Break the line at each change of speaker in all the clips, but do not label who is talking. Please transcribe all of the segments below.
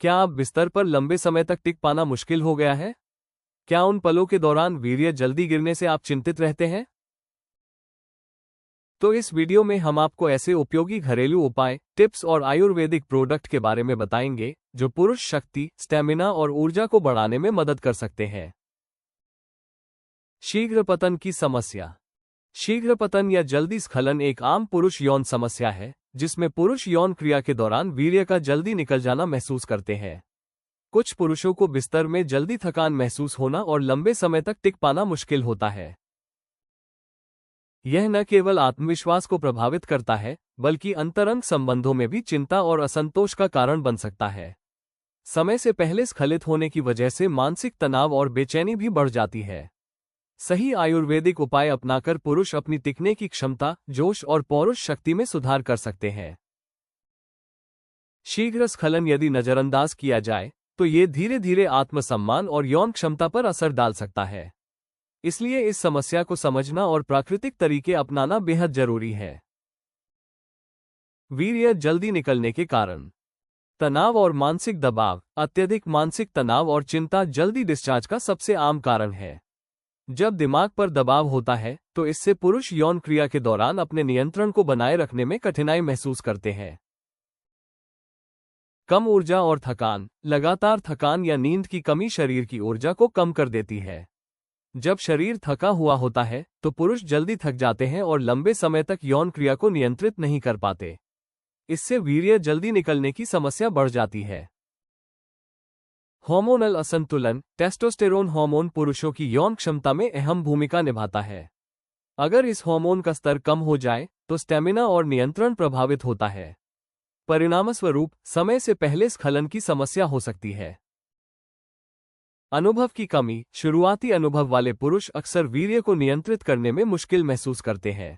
क्या आप बिस्तर पर लंबे समय तक टिक पाना मुश्किल हो गया है? क्या उन पलों के दौरान वीर्य जल्दी गिरने से आप चिंतित रहते हैं? तो इस वीडियो में हम आपको ऐसे उपयोगी घरेलू उपाय, टिप्स और आयुर्वेदिक प्रोडक्ट के बारे में बताएंगे जो पुरुष शक्ति, स्टेमिना और ऊर्जा को बढ़ाने में मदद कर सकते हैं। शीघ्र पतन की समस्या। शीघ्र पतन या जल्दी स्खलन एक आम पुरुष यौन समस्या है, जिसमें पुरुष यौन क्रिया के दौरान वीर्य का जल्दी निकल जाना महसूस करते हैं। कुछ पुरुषों को बिस्तर में जल्दी थकान महसूस होना और लंबे समय तक टिक पाना मुश्किल होता है। यह न केवल आत्मविश्वास को प्रभावित करता है, बल्कि अंतरंग संबंधों में भी चिंता और असंतोष का कारण बन सकता है। समय से पहले स्खलित होने की वजह से मानसिक तनाव और बेचैनी भी बढ़ जाती है। सही आयुर्वेदिक उपाय अपनाकर पुरुष अपनी टिकने की क्षमता, जोश और पौरुष शक्ति में सुधार कर सकते हैं। शीघ्र स्खलन यदि नजरअंदाज किया जाए तो ये धीरे धीरे आत्मसम्मान और यौन क्षमता पर असर डाल सकता है। इसलिए इस समस्या को समझना और प्राकृतिक तरीके अपनाना बेहद जरूरी है। वीर्य जल्दी निकलने के कारण। तनाव और मानसिक दबाव। अत्यधिक मानसिक तनाव और चिंता जल्दी डिस्चार्ज का सबसे आम कारण है। जब दिमाग पर दबाव होता है तो इससे पुरुष यौन क्रिया के दौरान अपने नियंत्रण को बनाए रखने में कठिनाई महसूस करते हैं। कम ऊर्जा और थकान। लगातार थकान या नींद की कमी शरीर की ऊर्जा को कम कर देती है। जब शरीर थका हुआ होता है तो पुरुष जल्दी थक जाते हैं और लंबे समय तक यौन क्रिया को नियंत्रित नहीं कर पाते। इससे वीर्य जल्दी निकलने की समस्या बढ़ जाती है। हार्मोनल असंतुलन। टेस्टोस्टेरोन हार्मोन पुरुषों की यौन क्षमता में अहम भूमिका निभाता है। अगर इस हार्मोन का स्तर कम हो जाए तो स्टेमिना और नियंत्रण प्रभावित होता है। परिणामस्वरूप समय से पहले स्खलन की समस्या हो सकती है। अनुभव की कमी। शुरुआती अनुभव वाले पुरुष अक्सर वीर्य को नियंत्रित करने में मुश्किल महसूस करते हैं।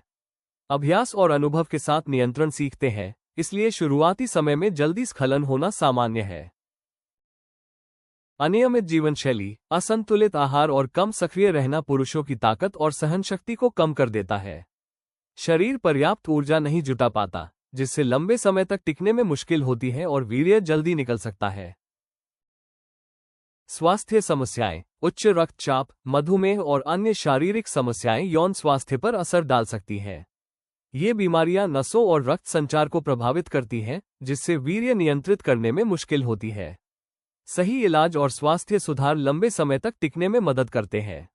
अभ्यास और अनुभव के साथ नियंत्रण सीखते हैं, इसलिए शुरुआती समय में जल्दी स्खलन होना सामान्य है। अनियमित जीवन शैली। असंतुलित आहार और कम सक्रिय रहना पुरुषों की ताकत और सहनशक्ति को कम कर देता है। शरीर पर्याप्त ऊर्जा नहीं जुटा पाता, जिससे लंबे समय तक टिकने में मुश्किल होती है और वीर्य जल्दी निकल सकता है। स्वास्थ्य समस्याएं। उच्च रक्तचाप, मधुमेह और अन्य शारीरिक समस्याएं यौन स्वास्थ्य पर असर डाल सकती हैं। ये बीमारियां नसों और रक्त संचार को प्रभावित करती हैं, जिससे वीर्य नियंत्रित करने में मुश्किल होती है। सही इलाज और स्वास्थ्य सुधार लंबे समय तक टिकने में मदद करते हैं।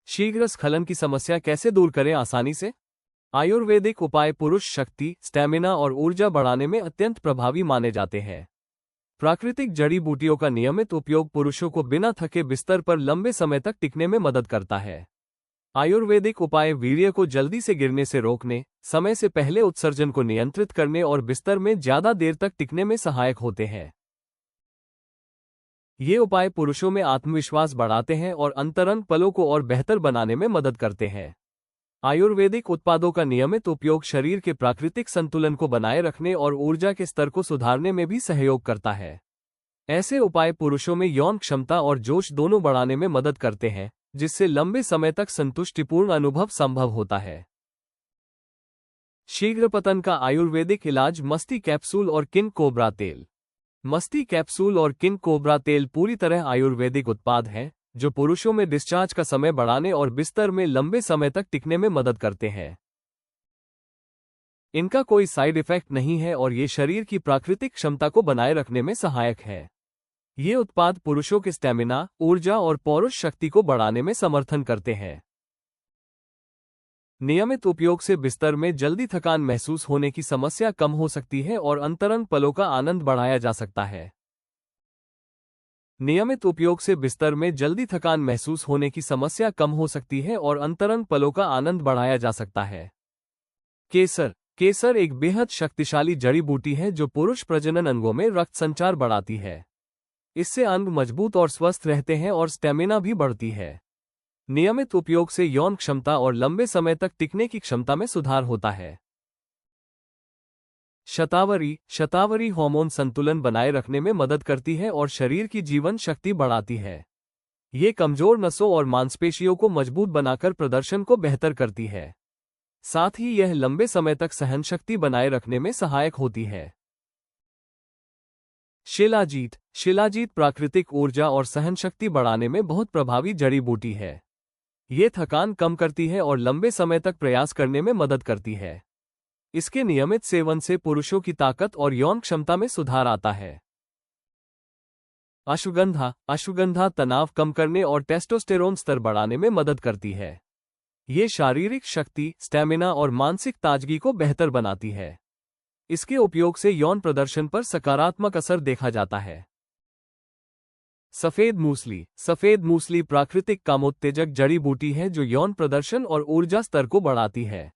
शीघ्र स्खलन की समस्या कैसे दूर करें आसानी से? आयुर्वेदिक उपाय पुरुष शक्ति, स्टेमिना और ऊर्जा बढ़ाने में अत्यंत प्रभावी माने जाते हैं। प्राकृतिक जड़ी बूटियों का नियमित उपयोग पुरुषों को बिना थके बिस्तर पर लंबे समय तक टिकने में मदद करता है। आयुर्वेदिक उपाय वीर्य को जल्दी से गिरने से रोकने, समय से पहले उत्सर्जन को नियंत्रित करने और बिस्तर में ज्यादा देर तक टिकने में सहायक होते हैं। ये उपाय पुरुषों में आत्मविश्वास बढ़ाते हैं और अंतरंग पलों को और बेहतर बनाने में मदद करते हैं। आयुर्वेदिक उत्पादों का नियमित उपयोग शरीर के प्राकृतिक संतुलन को बनाए रखने और ऊर्जा के स्तर को सुधारने में भी सहयोग करता है। ऐसे उपाय पुरुषों में यौन क्षमता और जोश दोनों बढ़ाने में मदद करते हैं, जिससे लंबे समय तक संतुष्टिपूर्ण अनुभव संभव होता है। शीघ्र पतन का आयुर्वेदिक इलाज। मस्ती कैप्सूल और किंग कोबरा तेल। मस्ती कैप्सूल और किंग कोबरा तेल पूरी तरह आयुर्वेदिक उत्पाद हैं, जो पुरुषों में डिस्चार्ज का समय बढ़ाने और बिस्तर में लंबे समय तक टिकने में मदद करते हैं। इनका कोई साइड इफेक्ट नहीं है और ये शरीर की प्राकृतिक क्षमता को बनाए रखने में सहायक है। ये उत्पाद पुरुषों के स्टेमिना, ऊर्जा और पौरुष शक्ति को बढ़ाने में समर्थन करते हैं। नियमित उपयोग से बिस्तर में जल्दी थकान महसूस होने की समस्या कम हो सकती है और अंतरंग पलों का आनंद बढ़ाया जा सकता है। नियमित उपयोग से बिस्तर में जल्दी थकान महसूस होने की समस्या कम हो सकती है और अंतरंग पलों का आनंद बढ़ाया जा सकता है। केसर। केसर एक बेहद शक्तिशाली जड़ी बूटी है जो पुरुष प्रजनन अंगों में रक्त संचार बढ़ाती है। इससे अंग मजबूत और स्वस्थ रहते हैं और स्टेमिना भी बढ़ती है। नियमित उपयोग से यौन क्षमता और लंबे समय तक टिकने की क्षमता में सुधार होता है। शतावरी। शतावरी हार्मोन संतुलन बनाए रखने में मदद करती है और शरीर की जीवन शक्ति बढ़ाती है। ये कमजोर नसों और मांसपेशियों को मजबूत बनाकर प्रदर्शन को बेहतर करती है। साथ ही यह लंबे समय तक सहनशक्ति बनाए रखने में सहायक होती है। शिलाजीत। शिलाजीत प्राकृतिक ऊर्जा और सहनशक्ति बढ़ाने में बहुत प्रभावी जड़ी बूटी है। ये थकान कम करती है और लंबे समय तक प्रयास करने में मदद करती है। इसके नियमित सेवन से पुरुषों की ताकत और यौन क्षमता में सुधार आता है। अश्वगंधा। अश्वगंधा तनाव कम करने और टेस्टोस्टेरोन स्तर बढ़ाने में मदद करती है। ये शारीरिक शक्ति, स्टैमिना और मानसिक ताजगी को बेहतर बनाती है। इसके उपयोग से यौन प्रदर्शन पर सकारात्मक असर देखा जाता है। सफेद मूसली। सफेद मूसली प्राकृतिक कामोत्तेजक जड़ी बूटी है जो यौन प्रदर्शन और ऊर्जा स्तर को बढ़ाती है।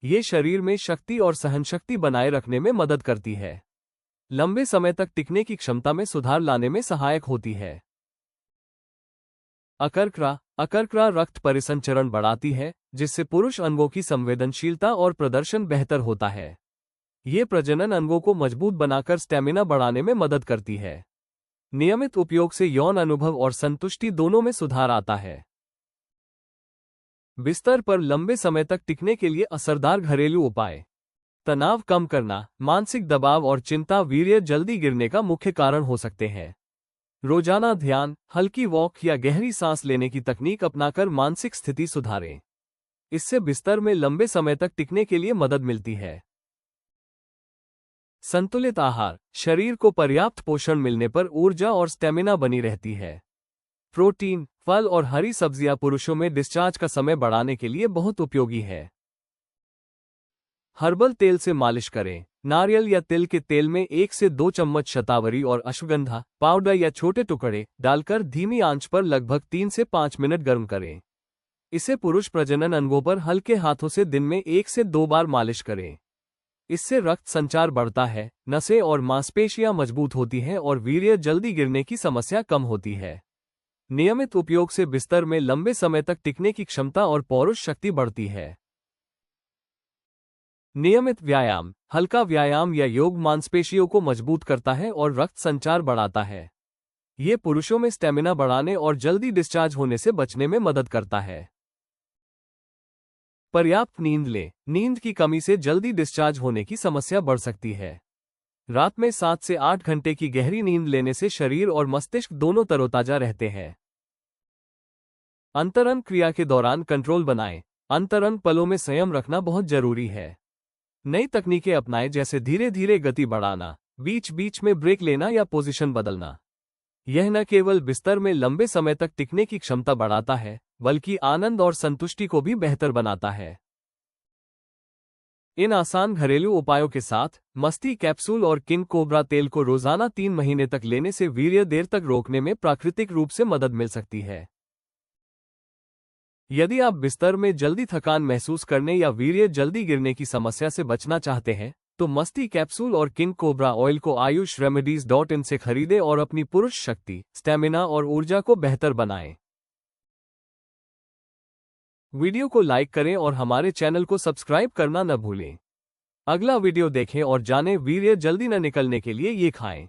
ये शरीर में शक्ति और सहनशक्ति बनाए रखने में मदद करती है। लंबे समय तक टिकने की क्षमता में सुधार लाने में सहायक होती है। अकरकरा। अकरकरा रक्त परिसंचरण बढ़ाती है, जिससे पुरुष अंगों की संवेदनशीलता और प्रदर्शन बेहतर होता है। ये प्रजनन अंगों को मजबूत बनाकर स्टैमिना बढ़ाने में मदद करती है। नियमित उपयोग से यौन अनुभव और संतुष्टि दोनों में सुधार आता है। बिस्तर पर लंबे समय तक टिकने के लिए असरदार घरेलू उपाय। तनाव कम करना। मानसिक दबाव और चिंता वीर्य जल्दी गिरने का मुख्य कारण हो सकते हैं। रोजाना ध्यान, हल्की वॉक या गहरी सांस लेने की तकनीक अपनाकर मानसिक स्थिति सुधारें। इससे बिस्तर में लंबे समय तक टिकने के लिए मदद मिलती है। संतुलित आहार। शरीर को पर्याप्त पोषण मिलने पर ऊर्जा और स्टेमिना बनी रहती है। प्रोटीन, फल और हरी सब्जियां पुरुषों में डिस्चार्ज का समय बढ़ाने के लिए बहुत उपयोगी है। हर्बल तेल से मालिश करें। नारियल या तिल के तेल में 1 से 2 चम्मच शतावरी और अश्वगंधा पाउडर या छोटे टुकड़े डालकर धीमी आंच पर लगभग 3 से 5 मिनट गर्म करें। इसे पुरुष प्रजनन अंगों पर हल्के हाथों से दिन में 1 से 2 बार मालिश करें। इससे रक्त संचार बढ़ता है, नसें और मांसपेशियां मजबूत होती हैं और वीर्य जल्दी गिरने की समस्या कम होती है। नियमित उपयोग से बिस्तर में लंबे समय तक टिकने की क्षमता और पौरुष शक्ति बढ़ती है। नियमित व्यायाम। हल्का व्यायाम या योग मांसपेशियों को मजबूत करता है और रक्त संचार बढ़ाता है। ये पुरुषों में स्टेमिना बढ़ाने और जल्दी डिस्चार्ज होने से बचने में मदद करता है। पर्याप्त नींद लें। नींद की कमी से जल्दी डिस्चार्ज होने की समस्या बढ़ सकती है। रात में 7 से 8 घंटे की गहरी नींद लेने से शरीर और मस्तिष्क दोनों तरोताजा रहते हैं। अंतरंग क्रिया के दौरान कंट्रोल बनाएं। अंतरंग पलों में संयम रखना बहुत जरूरी है। नई तकनीकें अपनाएं, जैसे धीरे धीरे गति बढ़ाना, बीच बीच में ब्रेक लेना या पोजीशन बदलना। यह न केवल बिस्तर में लंबे समय तक टिकने की क्षमता बढ़ाता है, बल्कि आनंद और संतुष्टि को भी बेहतर बनाता है। इन आसान घरेलू उपायों के साथ मस्ती कैप्सूल और किंग कोबरा तेल को रोजाना 3 महीने तक लेने से वीर्य देर तक रोकने में प्राकृतिक रूप से मदद मिल सकती है। यदि आप बिस्तर में जल्दी थकान महसूस करने या वीर्य जल्दी गिरने की समस्या से बचना चाहते हैं, तो मस्ती कैप्सूल और किंग कोबरा ऑयल को ayushremedies.in से खरीदें और अपनी पुरुष शक्ति, स्टैमिना और ऊर्जा को बेहतर बनाएं। वीडियो को लाइक करें और हमारे चैनल को सब्सक्राइब करना न भूलें। अगला वीडियो देखें और जानें वीर्य जल्दी न निकलने के लिए ये खाएं।